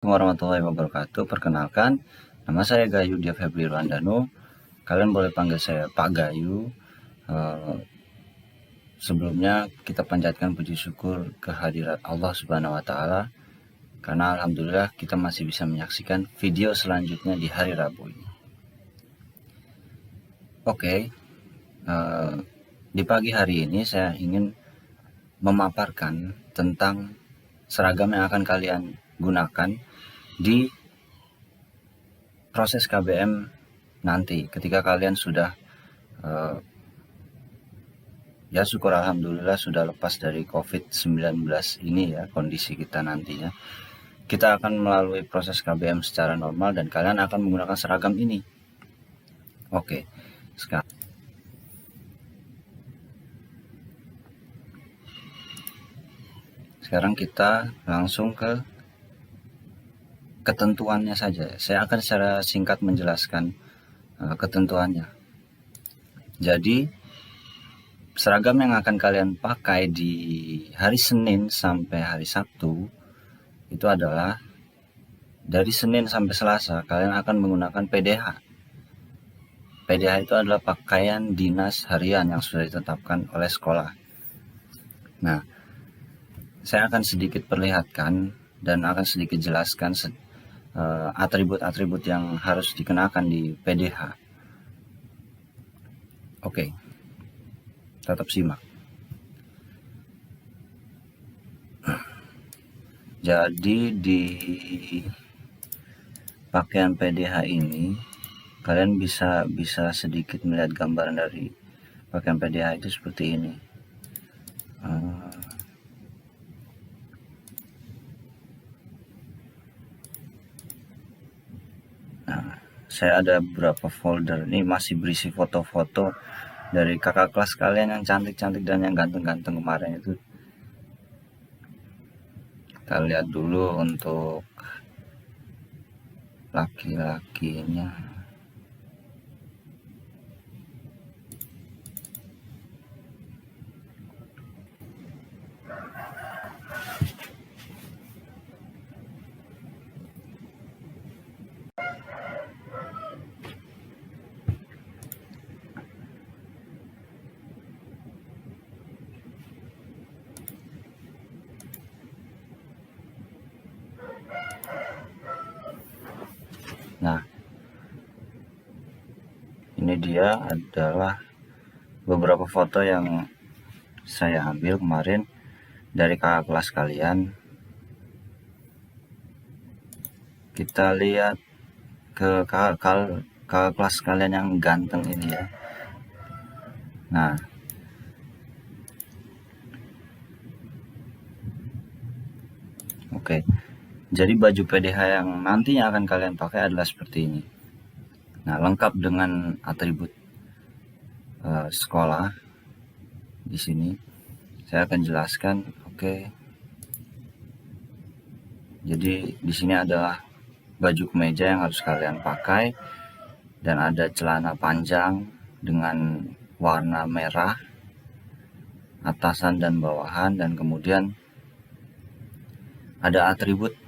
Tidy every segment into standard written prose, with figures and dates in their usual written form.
Warahmatullahi wabarakatuh. Perkenalkan, nama saya Gayu Dia Febri Rwandano. Kalian boleh panggil saya Pak Gayu. Sebelumnya kita panjatkan puji syukur kehadirat Allah Subhanahu wa Ta'ala, karena alhamdulillah kita masih bisa menyaksikan video selanjutnya di hari Rabu ini. Oke, di pagi hari ini saya ingin memaparkan tentang seragam yang akan kalian gunakan di proses KBM nanti ketika kalian sudah ya syukur alhamdulillah sudah lepas dari COVID-19 ini ya, kondisi kita nantinya. Kita akan melalui proses KBM secara normal dan kalian akan menggunakan seragam ini. Oke, sekarang kita langsung ke ketentuannya saja. Saya akan secara singkat menjelaskan ketentuannya. Jadi seragam yang akan kalian pakai di hari Senin sampai hari Sabtu itu adalah dari Senin sampai Selasa kalian akan menggunakan PDH. PDH itu adalah pakaian dinas harian yang sudah ditetapkan oleh sekolah. Nah, saya akan sedikit perlihatkan dan akan sedikit jelaskan atribut-atribut yang harus dikenakan di PDH. Oke, tetap simak. Jadi di pakaian PDH ini kalian bisa sedikit melihat gambaran dari pakaian PDH itu seperti ini. Saya ada beberapa folder ini masih berisi foto-foto dari kakak kelas kalian yang cantik-cantik dan yang ganteng-ganteng kemarin itu. Kita lihat dulu untuk laki-lakinya. Nah, ini dia adalah beberapa foto yang saya ambil kemarin dari kakak kelas kalian. Kita lihat ke kakak kelas kalian yang ganteng ini ya. Nah, oke. Jadi baju PDH yang nantinya akan kalian pakai adalah seperti ini. Nah, lengkap dengan atribut sekolah. Di sini saya akan jelaskan. Oke. Jadi di sini adalah baju kemeja yang harus kalian pakai dan ada celana panjang dengan warna merah atasan dan bawahan, dan kemudian ada atribut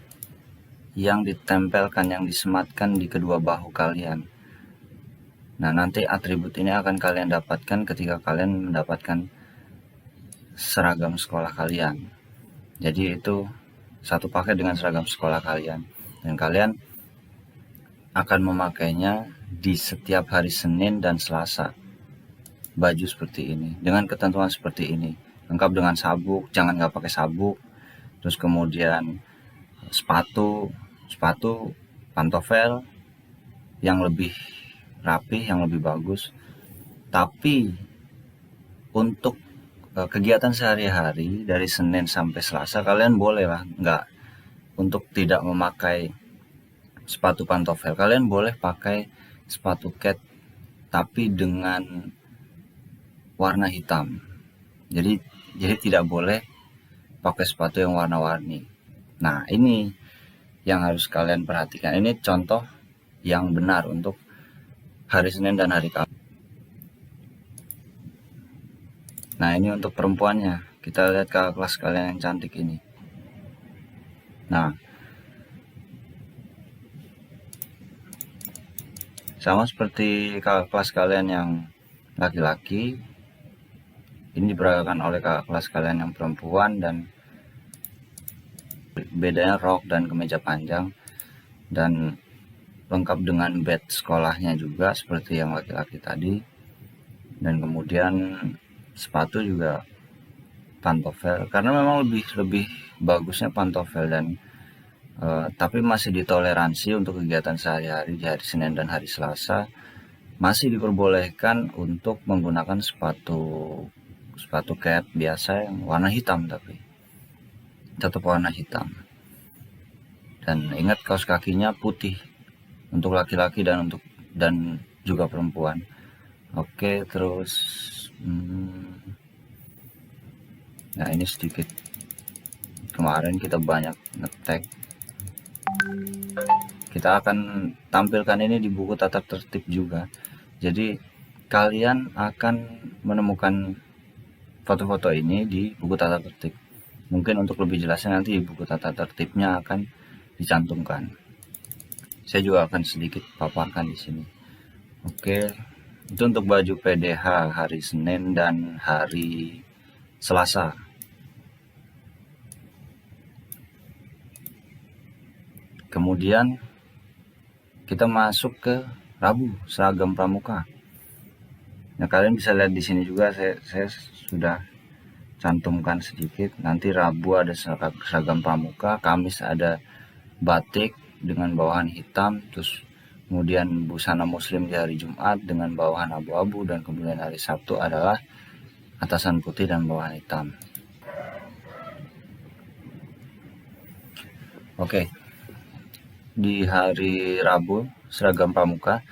yang ditempelkan, yang disematkan di kedua bahu kalian. Nah, nanti atribut ini akan kalian dapatkan ketika kalian mendapatkan seragam sekolah kalian. Jadi itu satu paket dengan seragam sekolah kalian, dan kalian akan memakainya di setiap hari Senin dan Selasa. Baju seperti ini dengan ketentuan seperti ini, lengkap dengan sabuk, jangan nggak pakai sabuk. Terus kemudian sepatu pantofel yang lebih rapi, yang lebih bagus. Tapi untuk kegiatan sehari-hari dari Senin sampai Selasa kalian boleh lah nggak untuk tidak memakai sepatu pantofel. Kalian boleh pakai sepatu cat tapi dengan warna hitam. Jadi tidak boleh pakai sepatu yang warna-warni. Nah, ini yang harus kalian perhatikan. Ini contoh yang benar untuk hari Senin dan hari Kamis. Nah, ini untuk perempuannya. Kita lihat kakak kelas kalian yang cantik ini. Nah, Sama seperti kakak kelas kalian yang laki-laki, ini diperagakan oleh kakak kelas kalian yang perempuan, dan bedanya rok dan kemeja panjang, dan lengkap dengan bed sekolahnya juga seperti yang laki-laki tadi. Dan kemudian sepatu juga pantofel, karena memang lebih bagusnya pantofel, dan tapi masih ditoleransi untuk kegiatan sehari-hari di hari Senin dan hari Selasa. Masih diperbolehkan untuk menggunakan sepatu cat biasa yang warna hitam, tapi tetap warna hitam. Dan ingat, kaos kakinya putih untuk laki-laki dan juga perempuan. Oke, terus nah ini sedikit, kemarin kita banyak ngetek. Kita akan tampilkan ini di buku tata tertib juga. Jadi kalian akan menemukan foto-foto ini di buku tata tertib. Mungkin untuk lebih jelasnya nanti di buku tata tertibnya akan dicantumkan. Saya juga akan sedikit paparkan di sini. Oke, itu untuk baju PDH hari Senin dan hari Selasa. Kemudian kita masuk ke Rabu, seragam pramuka. Nah, kalian bisa lihat di sini juga saya sudah cantumkan sedikit. Nanti Rabu ada seragam pramuka, Kamis ada batik dengan bawahan hitam, terus kemudian busana muslim di hari Jumat dengan bawahan abu-abu, dan kemudian hari Sabtu adalah atasan putih dan bawahan hitam. Oke, di hari Rabu seragam pramuka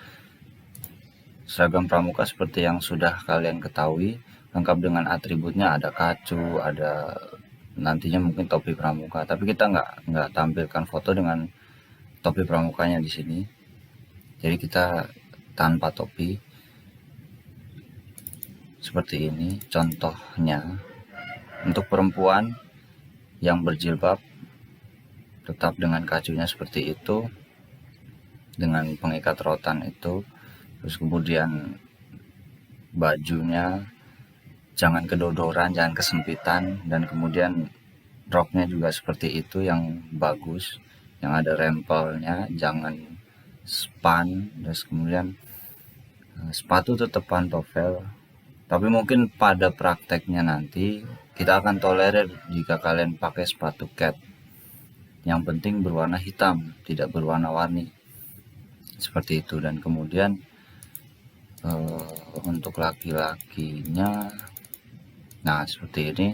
seperti yang sudah kalian ketahui, lengkap dengan atributnya, ada kacu, ada nantinya mungkin topi pramuka, tapi kita nggak tampilkan foto dengan topi pramukanya di sini. Jadi kita tanpa topi seperti ini contohnya. Untuk perempuan yang berjilbab tetap dengan kacunya seperti itu, dengan pengikat rotan itu. Terus kemudian bajunya jangan kedodoran, jangan kesempitan, dan kemudian roknya juga seperti itu yang bagus, yang ada rempelnya, jangan span. Terus kemudian sepatu tetap pantofel, tapi mungkin pada prakteknya nanti kita akan tolerir jika kalian pakai sepatu cat. Yang penting berwarna hitam, tidak berwarna-warni seperti itu. Dan kemudian untuk laki-lakinya, nah seperti ini.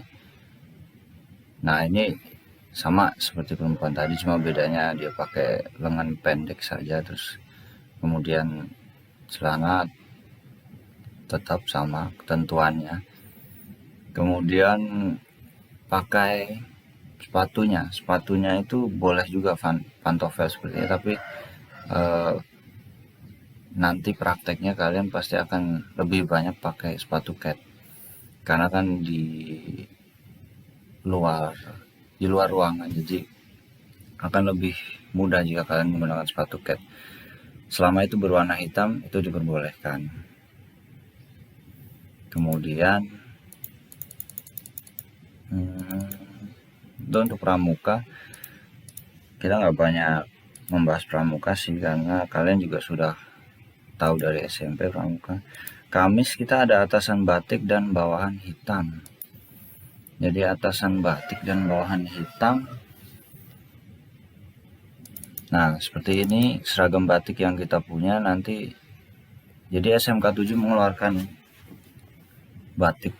Nah ini sama seperti perempuan tadi, cuma bedanya dia pakai lengan pendek saja. Terus kemudian celana tetap sama ketentuannya. Kemudian pakai sepatunya itu boleh juga pantofel seperti ini, tapi nanti prakteknya kalian pasti akan lebih banyak pakai sepatu cat, karena kan di luar ruangan, jadi akan lebih mudah jika kalian menggunakan sepatu cat. Selama itu berwarna hitam, itu diperbolehkan. Kemudian itu untuk pramuka, kita nggak banyak membahas pramuka sih, karena kalian juga sudah tahu dari SMP pramuka. Kamis kita ada atasan batik dan bawahan hitam. Jadi atasan batik dan bawahan hitam. Nah seperti ini seragam batik yang kita punya nanti. Jadi SMK 7 mengeluarkan batik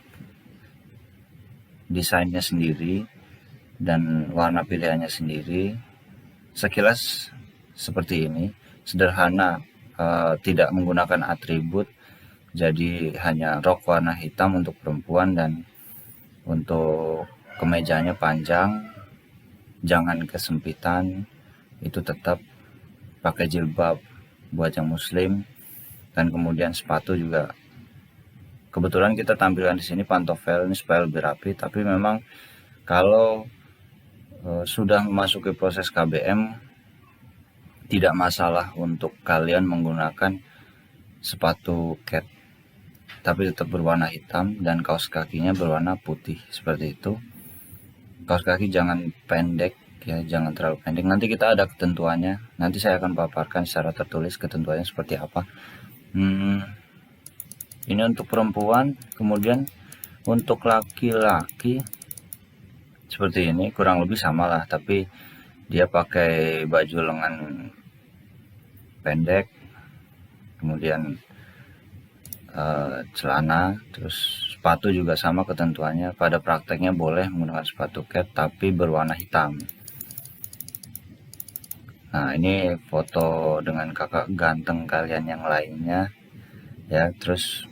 desainnya sendiri dan warna pilihannya sendiri. Sekilas seperti ini, sederhana, tidak menggunakan atribut. Jadi hanya rok warna hitam untuk perempuan, dan untuk kemejanya panjang, jangan kesempitan, itu tetap pakai jilbab buat yang muslim. Dan kemudian sepatu juga kebetulan kita tampilkan di sini pantofel, ini supaya lebih rapi. Tapi memang kalau sudah memasuki proses KBM, tidak masalah untuk kalian menggunakan sepatu cat tapi tetap berwarna hitam, dan kaos kakinya berwarna putih seperti itu. Kaos kaki jangan pendek ya, jangan terlalu pendek. Nanti kita ada ketentuannya, nanti saya akan paparkan secara tertulis ketentuannya seperti apa. Ini untuk perempuan. Kemudian untuk laki-laki seperti ini, kurang lebih sama lah, tapi dia pakai baju lengan pendek, kemudian celana, terus sepatu juga sama ketentuannya. Pada prakteknya boleh menggunakan sepatu cat tapi berwarna hitam. Nah, ini foto dengan kakak ganteng kalian yang lainnya ya. Terus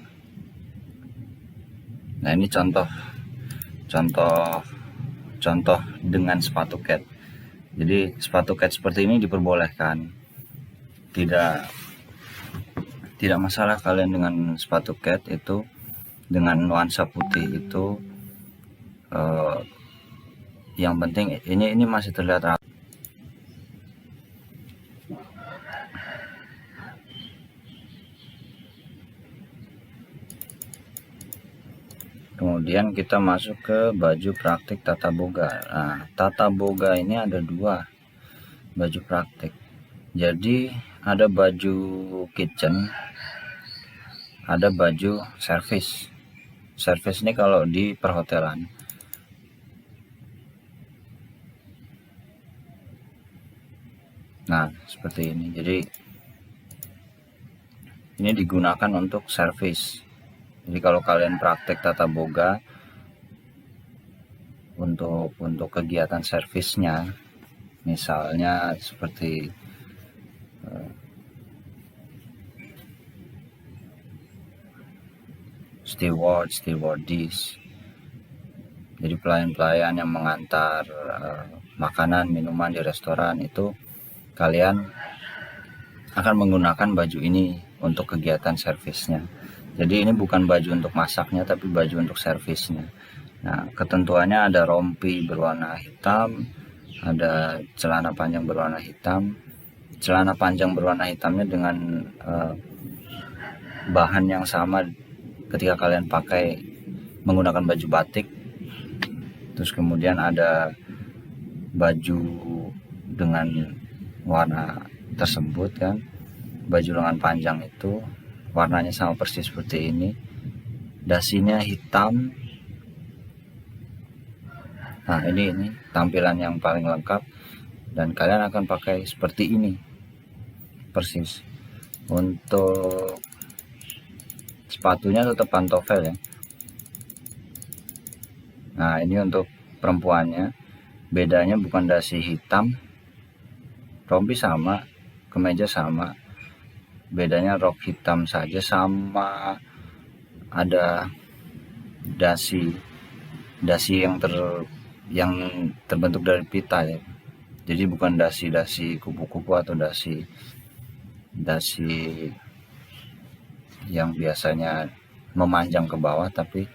nah, ini contoh dengan sepatu cat. Jadi sepatu cat seperti ini diperbolehkan, tidak masalah kalian dengan sepatu cat itu dengan nuansa putih itu. Yang penting ini masih terlihat rapi. Kemudian kita masuk ke baju praktik tata boga. Nah, tata boga ini ada dua baju praktik. Jadi ada baju kitchen, ada baju service. Service ini kalau di perhotelan. Nah, seperti ini. Jadi ini digunakan untuk service. Jadi kalau kalian praktek tata boga untuk kegiatan servisnya, misalnya seperti stewardess, jadi pelayan-pelayan yang mengantar makanan minuman di restoran, itu kalian akan menggunakan baju ini untuk kegiatan servisnya. Jadi ini bukan baju untuk masaknya, tapi baju untuk servisnya. Nah, ketentuannya ada rompi berwarna hitam, ada celana panjang berwarna hitam. Celana panjang berwarna hitamnya dengan bahan yang sama ketika kalian pakai menggunakan baju batik. Terus kemudian ada baju dengan warna tersebut kan, baju lengan panjang itu warnanya sama persis seperti ini, dasinya hitam. Nah, ini tampilan yang paling lengkap, dan kalian akan pakai seperti ini persis. Untuk sepatunya tetap pantofel ya. Nah, ini untuk perempuannya, bedanya bukan dasi hitam, rompi sama, kemeja sama, bedanya rok hitam saja, sama ada dasi yang terbentuk dari pita ya. Jadi bukan dasi kupu-kupu atau dasi yang biasanya memanjang ke bawah, tapi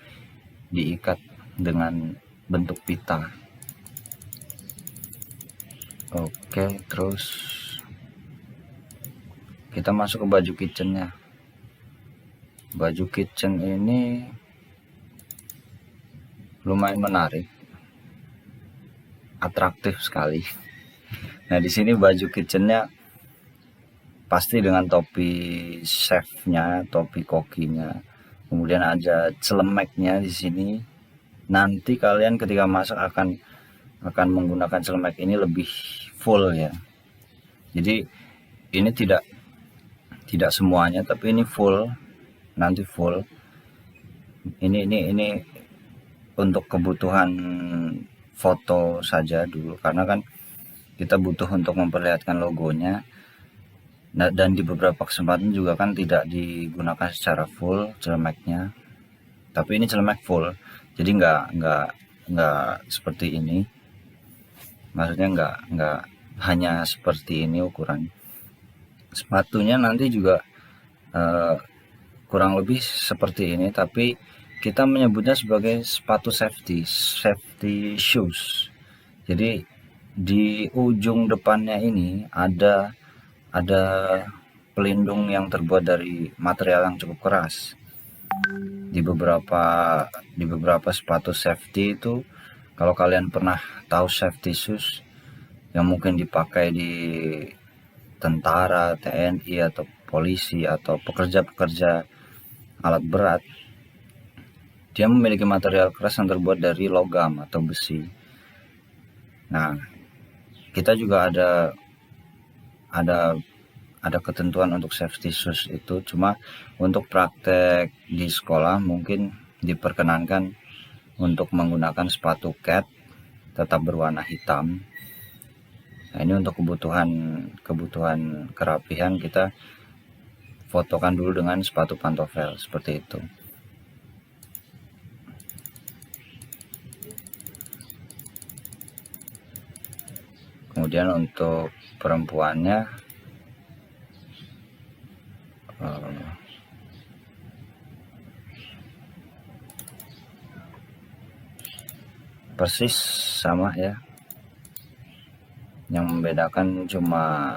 diikat dengan bentuk pita. Oke, terus kita masuk ke baju kitchennya. Baju kitchen ini lumayan menarik, atraktif sekali. Nah, di sini baju kitchennya pasti dengan topi chefnya, topi kokinya, kemudian ada celemeknya di sini. Nanti kalian ketika masak akan menggunakan celemek ini lebih full ya. Jadi ini tidak semuanya, tapi ini full, nanti full. Ini untuk kebutuhan foto saja dulu, karena kan kita butuh untuk memperlihatkan logonya. Nah, dan di beberapa kesempatan juga kan tidak digunakan secara full celemeknya, tapi ini celemek full, jadi nggak seperti ini. Maksudnya nggak hanya seperti ini ukuran. Sepatunya nanti juga kurang lebih seperti ini, tapi kita menyebutnya sebagai sepatu safety shoes. Jadi di ujung depannya ini ada pelindung yang terbuat dari material yang cukup keras. Di beberapa sepatu safety itu, kalau kalian pernah tahu safety shoes yang mungkin dipakai di tentara, TNI, atau polisi, atau pekerja-pekerja alat berat, dia memiliki material keras yang terbuat dari logam atau besi. Nah, kita juga ada ketentuan untuk safety shoes itu, cuma untuk praktek di sekolah mungkin diperkenankan untuk menggunakan sepatu cat tetap berwarna hitam. Nah, ini untuk kebutuhan kerapihan kita fotokan dulu dengan sepatu pantofel seperti itu. Kemudian untuk perempuannya, persis sama ya, yang membedakan cuma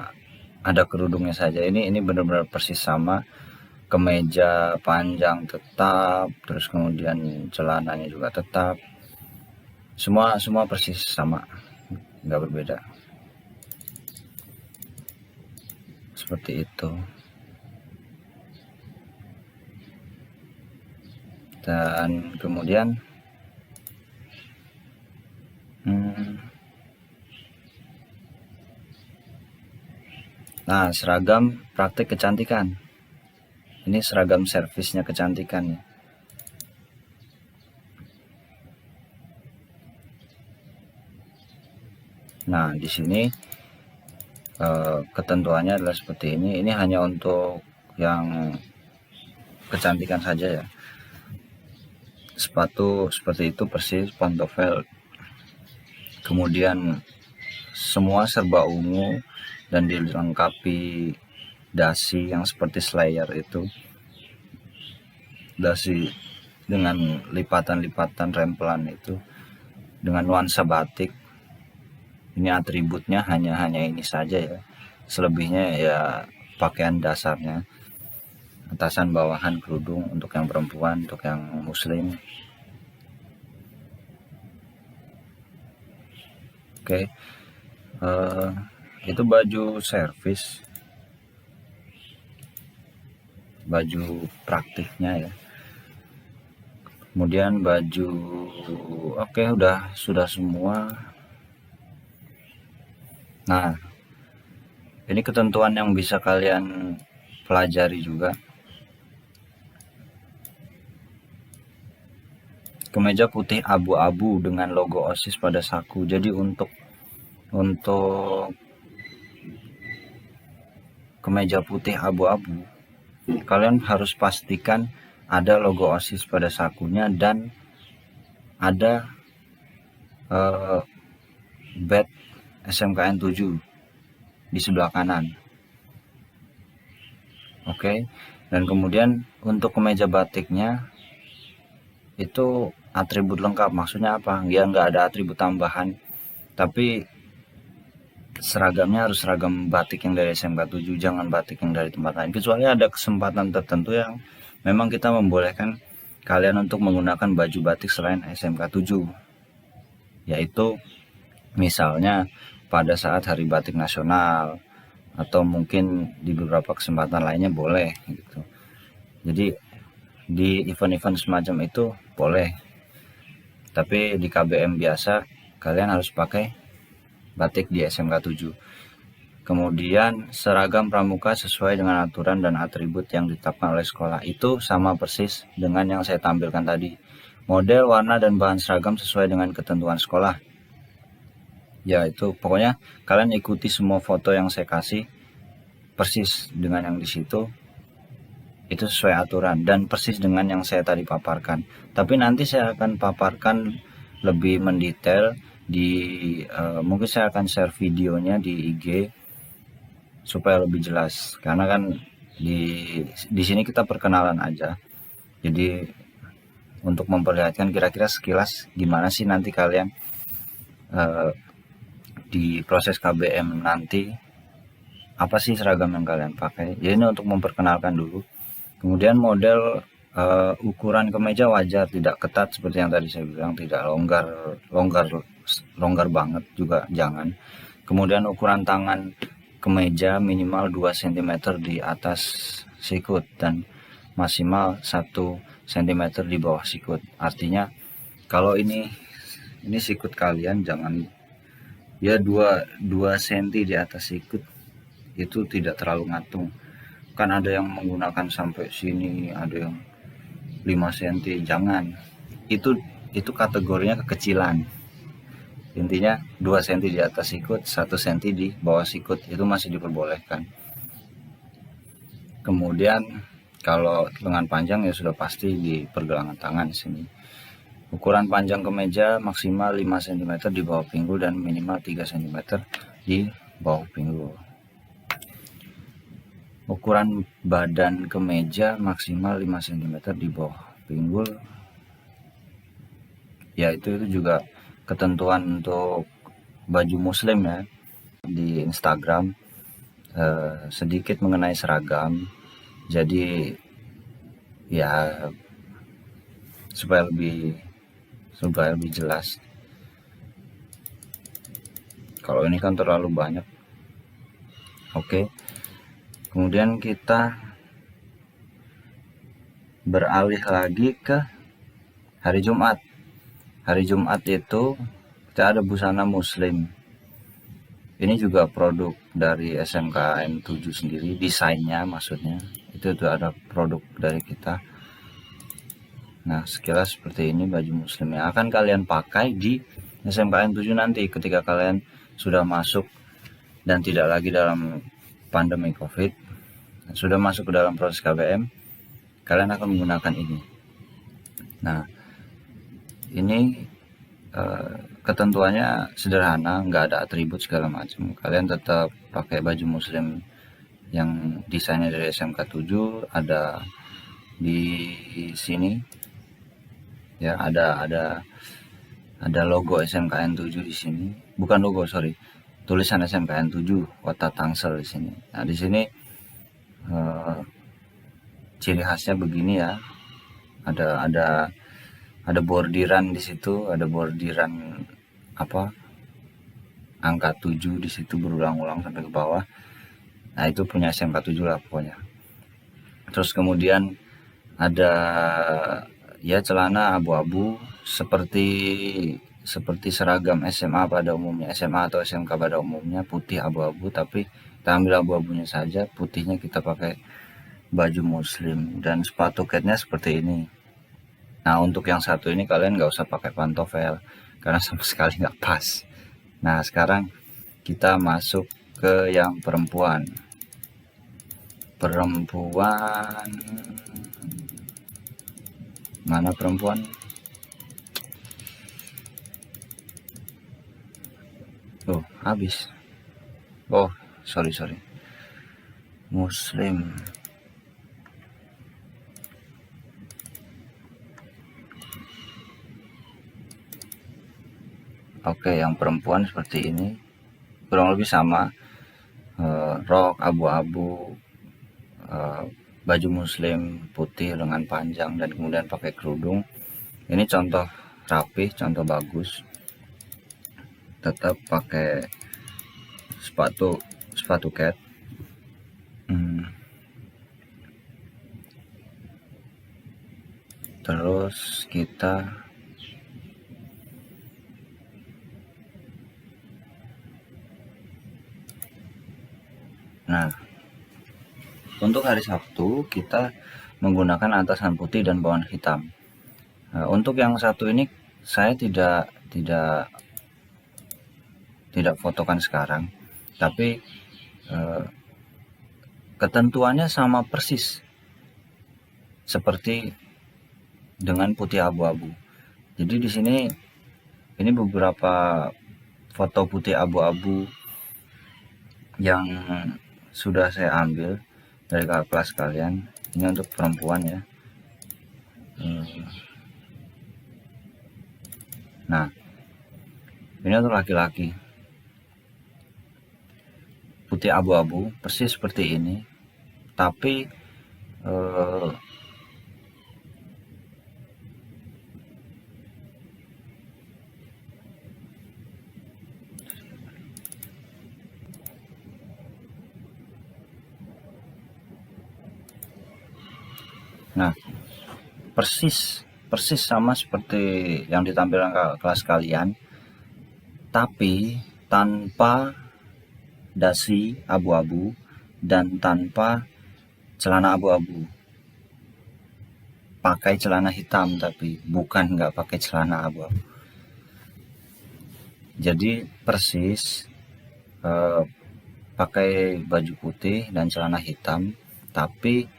ada kerudungnya saja. Ini benar-benar persis sama. Kemeja panjang tetap, terus kemudian celananya juga tetap, semua persis sama, nggak berbeda, seperti itu. Dan kemudian nah, seragam praktik kecantikan. Ini seragam servisnya kecantikan ya. Nah, di sini ketentuannya adalah seperti ini. Ini hanya untuk yang kecantikan saja ya. Sepatu seperti itu persis, pantofel. Kemudian semua serba ungu dan dilengkapi dasi yang seperti slayer itu. Dasi dengan lipatan-lipatan rempelan itu dengan nuansa batik. Ini atributnya hanya ini saja ya. Selebihnya ya pakaian dasarnya, atasan bawahan kerudung untuk yang perempuan, untuk yang muslim. Oke. Itu baju servis, baju praktiknya ya. Kemudian baju, oke, sudah semua. Nah, ini ketentuan yang bisa kalian pelajari juga. Kemeja putih abu-abu dengan logo OSIS pada saku. Jadi untuk kemeja putih abu-abu, kalian harus pastikan ada logo OSIS pada sakunya dan ada badge SMKN 7 di sebelah kanan. Oke. Dan kemudian untuk kemeja batiknya itu atribut lengkap. Maksudnya apa? Ya nggak ada atribut tambahan, tapi seragamnya harus seragam batik yang dari SMK 7, jangan batik yang dari tempat lain. Kecuali ada kesempatan tertentu yang memang kita membolehkan kalian untuk menggunakan baju batik selain SMK 7, yaitu misalnya pada saat Hari Batik Nasional, atau mungkin di beberapa kesempatan lainnya boleh gitu. Jadi di event-event semacam itu boleh, tapi di KBM biasa kalian harus pakai batik di SMK 7. Kemudian seragam pramuka sesuai dengan aturan dan atribut yang ditetapkan oleh sekolah. Itu sama persis dengan yang saya tampilkan tadi. Model, warna, dan bahan seragam sesuai dengan ketentuan sekolah. Ya itu pokoknya kalian ikuti semua foto yang saya kasih persis dengan yang di situ. Itu sesuai aturan dan persis dengan yang saya tadi paparkan. Tapi nanti saya akan paparkan lebih mendetail mungkin saya akan share videonya di IG supaya lebih jelas, karena kan di sini kita perkenalan aja. Jadi untuk memperlihatkan kira-kira sekilas gimana sih nanti kalian di proses KBM nanti apa sih seragam yang kalian pakai. Ya ini untuk memperkenalkan dulu. Kemudian model ukuran kemeja wajar, tidak ketat seperti yang tadi saya bilang, tidak longgar longgar longgar banget juga jangan. Kemudian ukuran tangan kemeja minimal 2 cm di atas sikut dan maksimal 1 cm di bawah sikut. Artinya kalau ini sikut kalian jangan ya 2 cm di atas sikut, itu tidak terlalu ngatung. Kan ada yang menggunakan sampai sini, ada yang 5 cm, jangan. Itu kategorinya kekecilan. Intinya 2 cm di atas sikut, 1 cm di bawah sikut, itu masih diperbolehkan. Kemudian kalau lengan panjang ya sudah pasti di pergelangan tangan di sini. Ukuran panjang kemeja maksimal 5 cm di bawah pinggul dan minimal 3 cm di bawah pinggul. Ukuran badan kemeja maksimal 5 cm di bawah pinggul. Ya itu juga ketentuan untuk baju muslim ya. Di Instagram sedikit mengenai seragam. Jadi ya supaya lebih jelas. Kalau ini kan terlalu banyak. Oke. Kemudian kita beralih lagi ke hari Jumat. Hari Jumat itu kita ada busana muslim. Ini juga produk dari SMKN 7 sendiri, desainnya maksudnya. Itu ada produk dari kita. Nah, sekilas seperti ini baju muslim yang akan kalian pakai di SMKN 7 nanti ketika kalian sudah masuk dan tidak lagi dalam pandemi COVID, sudah masuk ke dalam proses KBM, kalian akan menggunakan ini. Nah, ini ketentuannya sederhana, nggak ada atribut segala macam. Kalian tetap pakai baju muslim yang desainnya dari SMK 7, ada di sini ya, ada logo SMKN 7 di sini. Bukan logo, sorry. Tulisan SMKN 7 Kota Tangsel di sini. Nah, di sini ciri khasnya begini ya. Ada bordiran di situ, ada bordiran angka 7 di situ berulang-ulang sampai ke bawah. Nah, itu punya SMK 7 lah pokoknya. Terus kemudian ada ya celana abu-abu seperti seragam SMA pada umumnya, SMA atau SMK pada umumnya, putih abu-abu, tapi kita ambil abu-abunya saja, putihnya kita pakai baju muslim. Dan sepatu catnya seperti ini. Nah, untuk yang satu ini kalian nggak usah pakai pantofel karena sama sekali nggak pas. Nah, sekarang kita masuk ke yang perempuan. Mana perempuan? Oh, habis. Oh, sorry. Muslim. Oke, yang perempuan seperti ini. Kurang lebih sama. Rok abu-abu, baju muslim putih lengan panjang, dan kemudian pakai kerudung. Ini contoh rapih, contoh bagus. Tetap pakai sepatu cat. Terus kita untuk hari Sabtu kita menggunakan atasan putih dan bawahan hitam. Untuk yang satu ini saya tidak fotokan sekarang, tapi ketentuannya sama persis seperti dengan putih abu-abu. Jadi di sini ini beberapa foto putih abu-abu yang sudah saya ambil dari kakak kelas kalian. Ini untuk perempuan ya. Nah, ini untuk laki-laki. putih abu-abu, persis seperti ini, tapi nah persis persis sama seperti yang ditampilkan ke kelas kalian, tapi tanpa dasi abu-abu dan tanpa celana abu-abu. Pakai celana hitam, tapi bukan nggak pakai celana abu-abu. Jadi persis pakai baju putih dan celana hitam, tapi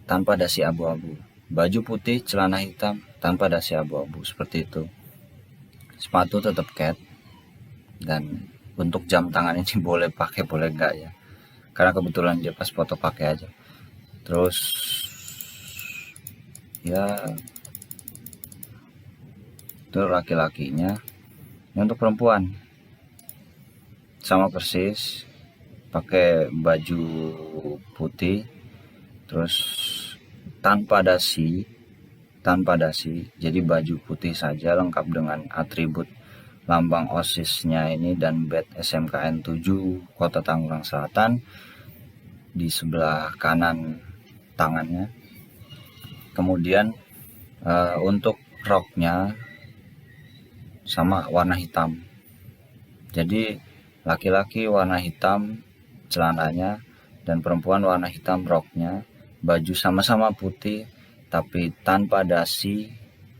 tanpa dasi abu-abu. Baju putih, celana hitam, tanpa dasi abu-abu, seperti itu. Sepatu tetap cat, dan untuk jam tangan ini boleh pakai, boleh enggak ya, karena kebetulan dia pas foto pakai aja. Terus ya itu laki-lakinya. Ini untuk perempuan sama persis, pakai baju putih, terus tanpa dasi, jadi baju putih saja lengkap dengan atribut lambang OSIS-nya ini dan badge SMKN 7 Kota Tangerang Selatan di sebelah kanan tangannya. Kemudian untuk roknya sama warna hitam. Jadi laki-laki warna hitam celananya dan perempuan warna hitam roknya. Baju sama-sama putih tapi tanpa dasi.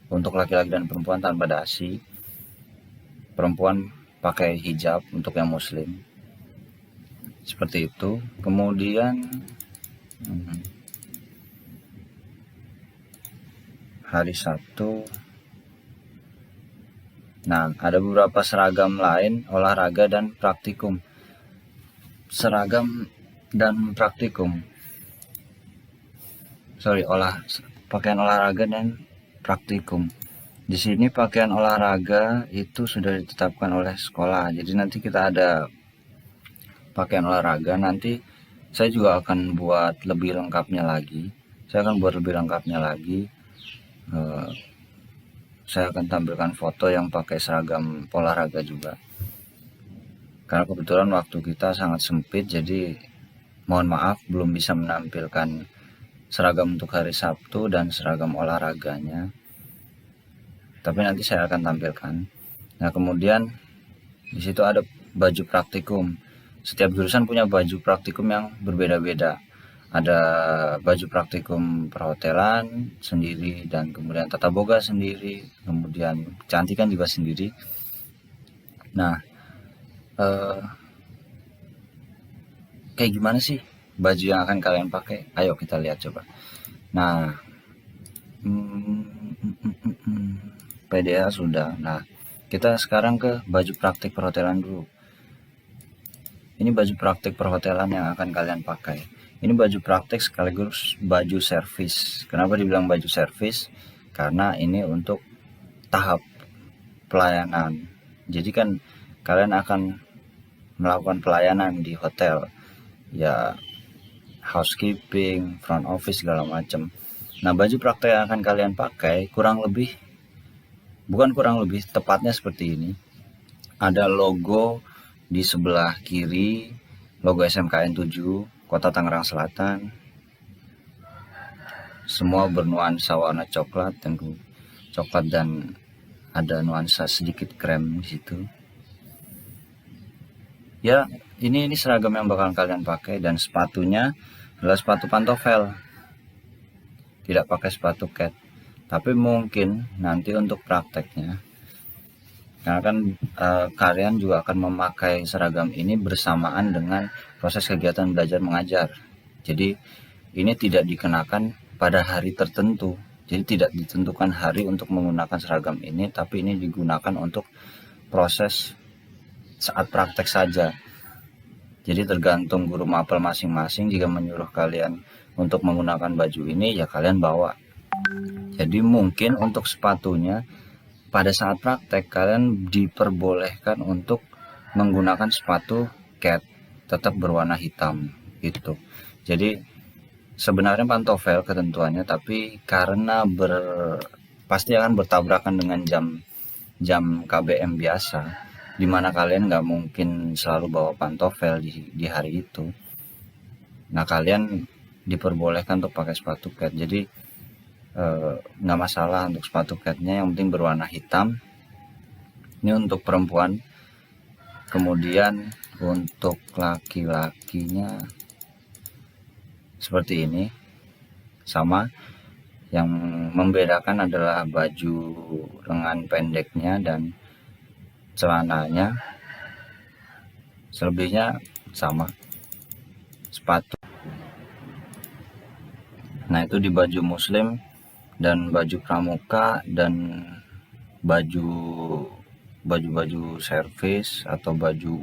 Untuk laki-laki dan perempuan tanpa dasi. Perempuan pakai hijab untuk yang muslim. Seperti itu. Kemudian hari Sabtu. Nah, ada beberapa seragam lain, olahraga dan praktikum. Seragam dan praktikum. Pakaian olahraga dan praktikum. Di sini pakaian olahraga itu sudah ditetapkan oleh sekolah. Jadi nanti kita ada pakaian olahraga. Nanti saya juga akan buat lebih lengkapnya lagi. Saya akan tampilkan foto yang pakai seragam olahraga juga. Karena kebetulan waktu kita sangat sempit, jadi mohon maaf belum bisa menampilkan seragam untuk hari Sabtu dan seragam olahraganya. Tapi nanti saya akan tampilkan. Nah, kemudian di situ ada baju praktikum. Setiap jurusan punya baju praktikum yang berbeda-beda. Ada baju praktikum perhotelan sendiri, dan kemudian tata boga sendiri, kemudian kecantikan juga sendiri. Nah, kayak gimana sih baju yang akan kalian pakai? Ayo kita lihat coba. Nah, PDA sudah. Nah, kita sekarang ke baju praktik perhotelan dulu. Ini baju praktik perhotelan yang akan kalian pakai. Ini baju praktik sekaligus baju servis. Kenapa dibilang baju servis? Karena ini untuk tahap pelayanan. Jadi kan kalian akan melakukan pelayanan di hotel. Ya, housekeeping, front office, segala macam. Nah, baju praktek yang akan kalian pakai tepatnya seperti ini. Ada logo di sebelah kiri, logo SMKN 7 Kota Tangerang Selatan. Semua bernuansa warna coklat dan ada nuansa sedikit krem di situ. Ya, ini seragam yang bakal kalian pakai, dan sepatunya adalah sepatu pantofel. Tidak pakai sepatu cat. Tapi mungkin nanti untuk prakteknya, karena kan kalian juga akan memakai seragam ini bersamaan dengan proses kegiatan belajar mengajar. Jadi ini tidak dikenakan pada hari tertentu. Jadi tidak ditentukan hari untuk menggunakan seragam ini, tapi ini digunakan untuk proses saat praktek saja. Jadi tergantung guru mapel masing-masing. Jika menyuruh kalian untuk menggunakan baju ini, ya kalian bawa. Jadi mungkin untuk sepatunya pada saat praktek kalian diperbolehkan untuk menggunakan sepatu cat tetap berwarna hitam gitu. Jadi sebenarnya pantofel ketentuannya, tapi karena pasti akan bertabrakan dengan jam KBM biasa, dimana kalian nggak mungkin selalu bawa pantofel di hari itu. Nah, kalian diperbolehkan untuk pakai sepatu cat. Jadi nggak masalah untuk sepatu catnya, yang penting berwarna hitam. Ini untuk perempuan. Kemudian untuk laki-lakinya seperti ini, sama. Yang membedakan adalah baju lengan pendeknya dan celananya. Selebihnya sama. Sepatu. Nah, itu di baju muslim dan baju pramuka dan baju servis atau baju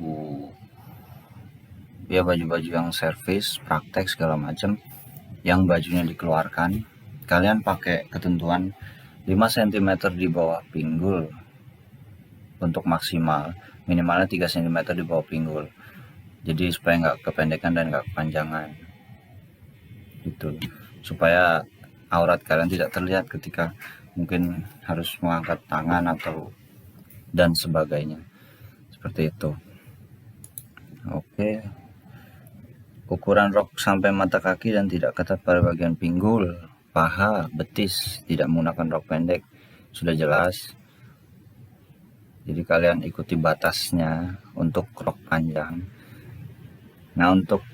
yang servis, praktek segala macam, yang bajunya dikeluarkan, kalian pakai ketentuan 5 cm di bawah pinggul untuk maksimal, minimalnya 3 cm di bawah pinggul. Jadi supaya nggak kependekan dan nggak kepanjangan gitu, supaya aurat kalian tidak terlihat ketika mungkin harus mengangkat tangan atau dan sebagainya, seperti itu. Oke. Ukuran rok sampai mata kaki dan tidak ketat pada bagian pinggul, paha, betis, tidak menggunakan rok pendek, sudah jelas. Jadi kalian ikuti batasnya untuk rok panjang. Nah, untuk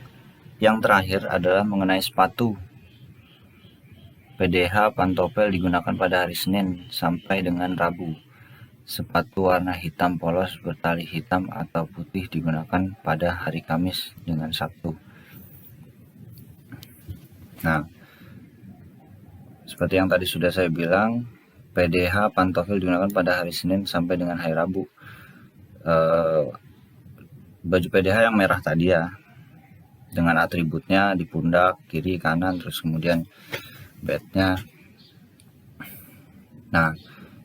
yang terakhir adalah mengenai sepatu. PDH pantofel digunakan pada hari Senin sampai dengan Rabu. Sepatu warna hitam polos bertali hitam atau putih digunakan pada hari Kamis dengan Sabtu. Nah, seperti yang tadi sudah saya bilang, PDH pantofel digunakan pada hari Senin sampai dengan hari Rabu. Baju PDH yang merah tadi ya, dengan atributnya di pundak kiri kanan, terus kemudian bednya. Nah,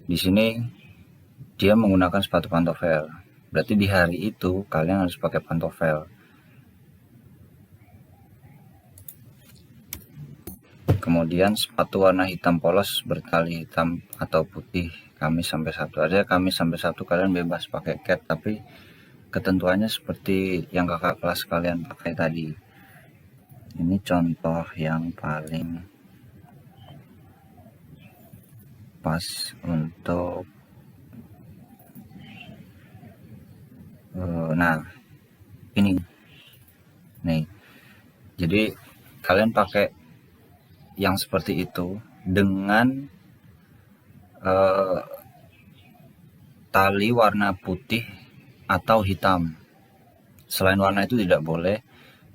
di sini dia menggunakan sepatu pantofel, berarti di hari itu kalian harus pakai pantofel. Kemudian sepatu warna hitam polos bertali hitam atau putih Kamis sampai Sabtu. Ada Kamis sampai Sabtu kalian bebas pakai cat, tapi ketentuannya seperti yang kakak kelas kalian pakai tadi. Ini contoh yang paling pas untuk nah ini nih. Jadi kalian pakai yang seperti itu dengan tali warna putih atau hitam. Selain warna itu tidak boleh,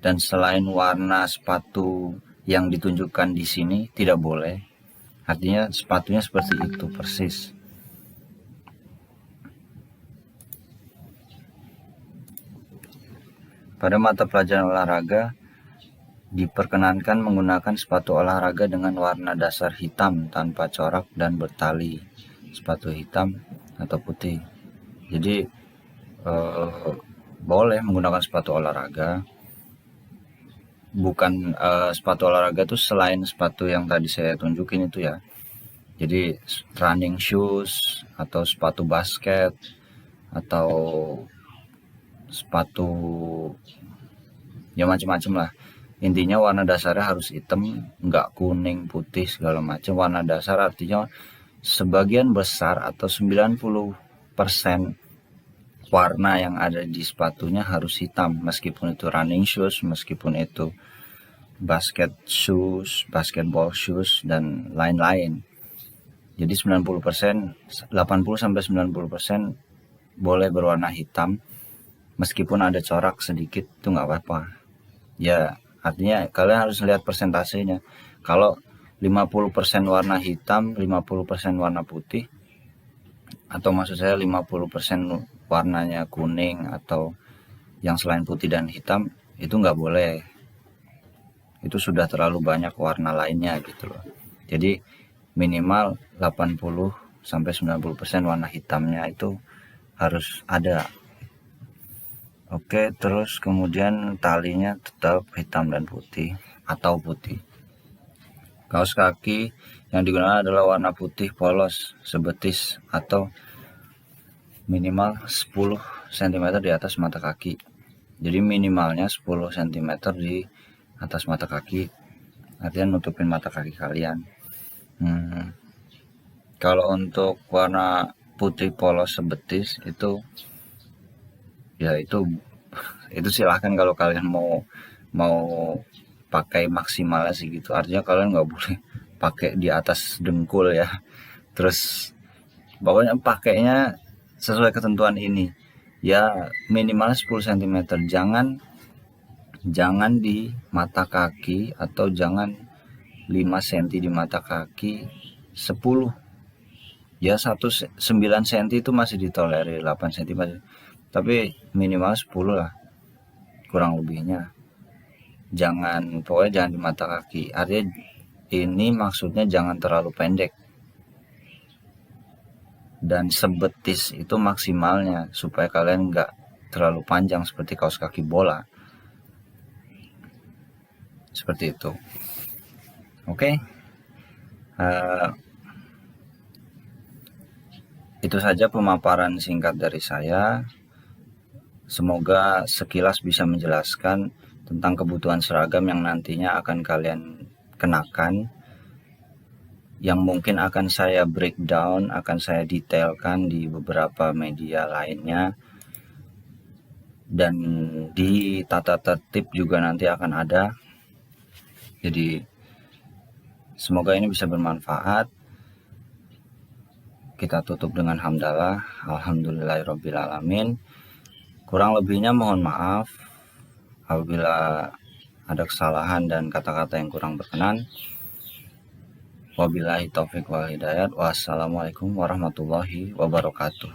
dan selain warna sepatu yang ditunjukkan di sini tidak boleh. Artinya sepatunya seperti itu persis. Pada mata pelajaran olahraga diperkenankan menggunakan sepatu olahraga dengan warna dasar hitam tanpa corak dan bertali, sepatu hitam atau putih. Jadi boleh menggunakan sepatu olahraga. Bukan sepatu olahraga itu selain sepatu yang tadi saya tunjukin itu ya. Jadi running shoes atau sepatu basket atau sepatu ya macam-macam lah. Intinya warna dasarnya harus hitam, nggak kuning, putih segala macam. Warna dasar artinya sebagian besar atau 90% warna yang ada di sepatunya harus hitam, meskipun itu running shoes, meskipun itu basket shoes, basketball shoes dan lain-lain. Jadi 80-90% boleh berwarna hitam, meskipun ada corak sedikit itu nggak apa-apa. Ya, artinya kalian harus lihat persentasenya. Kalau 50% warna hitam, 50% warna putih, atau maksud saya 50% warnanya kuning atau yang selain putih dan hitam, itu nggak boleh. Itu sudah terlalu banyak warna lainnya gitu loh. Jadi minimal 80-90% warna hitamnya itu harus ada. Oke, terus kemudian talinya tetap hitam dan putih atau putih. Kaos kaki yang digunakan adalah warna putih polos sebetis atau minimal 10 cm di atas mata kaki. Jadi minimalnya 10 cm di atas mata kaki, artinya nutupin mata kaki kalian. Kalau untuk warna putih polos sebetis itu, ya itu silahkan kalau kalian mau pakai maksimalnya sih gitu. Artinya kalian nggak boleh pakai di atas dengkul ya. Terus pokoknya pakainya sesuai ketentuan ini. Ya minimal 10 cm. Jangan di mata kaki atau jangan 5 cm di mata kaki, 10 ya 9 cm itu masih ditolerir, 8 cm tapi minimal 10 lah kurang lebihnya. Pokoknya jangan di mata kaki, artinya ini maksudnya jangan terlalu pendek dan sebetis itu maksimalnya supaya kalian nggak terlalu panjang seperti kaos kaki bola, seperti itu. Oke. Itu saja pemaparan singkat dari saya. Semoga sekilas bisa menjelaskan tentang kebutuhan seragam yang nantinya akan kalian kenakan, yang mungkin akan saya breakdown, akan saya detailkan di beberapa media lainnya, dan di tata tertib juga nanti akan ada. Jadi semoga ini bisa bermanfaat. Kita tutup dengan hamdalah, alhamdulillahirobbilalamin. Kurang lebihnya mohon maaf apabila ada kesalahan dan kata-kata yang kurang berkenan. Wabillahi taufik wal hidayat. Wassalamualaikum warahmatullahi wabarakatuh.